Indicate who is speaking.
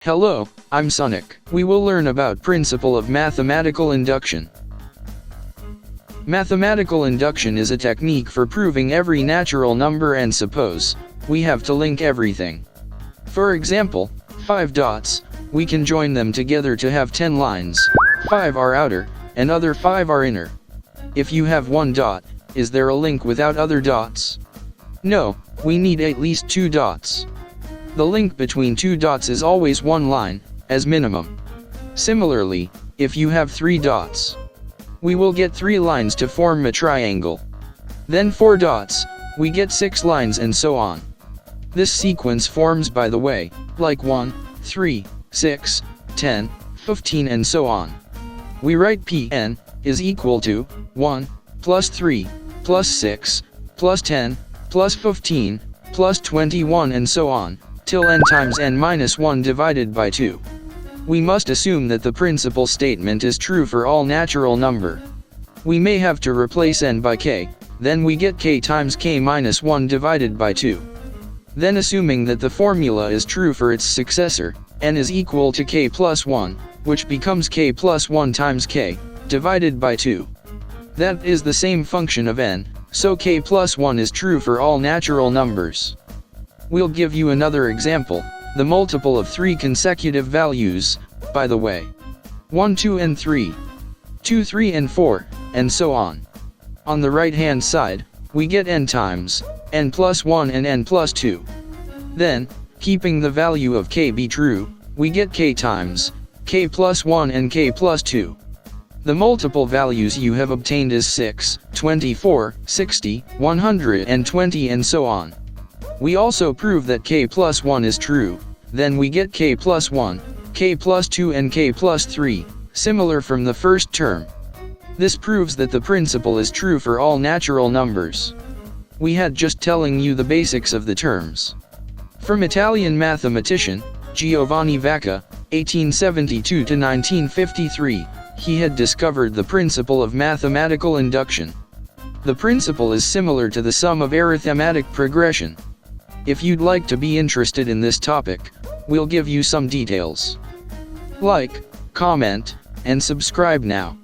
Speaker 1: Hello, I'm Sonic. We will learn about principle of mathematical induction. Mathematical induction is a technique for proving every natural number, and suppose we have to link everything. For example, 5 dots, we can join them together to have 10 lines. 5 are outer, and other 5 are inner. If you have 1 dot, is there a link without other dots? No, we need at least 2 dots. The link between 2 dots is always 1 line, as minimum. Similarly, if you have 3 dots, we will get 3 lines to form a triangle. Then 4 dots, we get 6 lines, and so on. This sequence forms, by the way, like 1, 3, 6, 10, 15 and so on. We write Pn is equal to 1, plus 3, plus 6, plus 10, plus 15, plus 21 and so on, till n times n minus 1 divided by 2. We must assume that the principal statement is true for all natural number. We may have to replace n by k, then we get k times k minus 1 divided by 2. Then assuming that the formula is true for its successor, n is equal to k plus 1, which becomes k plus 1 times k, divided by 2. That is the same function of n, so k plus 1 is true for all natural numbers. We'll give you another example, the multiple of 3 consecutive values, by the way. 1, 2 and 3. 2, 3 and 4, and so on. On the right hand side, we get n times, n plus 1 and n plus 2. Then, keeping the value of k be true, we get k times, k plus 1 and k plus 2. The multiple values you have obtained is 6, 24, 60, 120 and so on. We also prove that k plus 1 is true, then we get k plus 1, k plus 2 and k plus 3, similar from the first term. This proves that the principle is true for all natural numbers. We had just telling you the basics of the terms. From Italian mathematician, Giovanni Vacca, 1872 to 1953, he had discovered the principle of mathematical induction. The principle is similar to the sum of arithmetic progression. If you'd like to be interested in this topic, we'll give you some details. Like, comment, and subscribe now.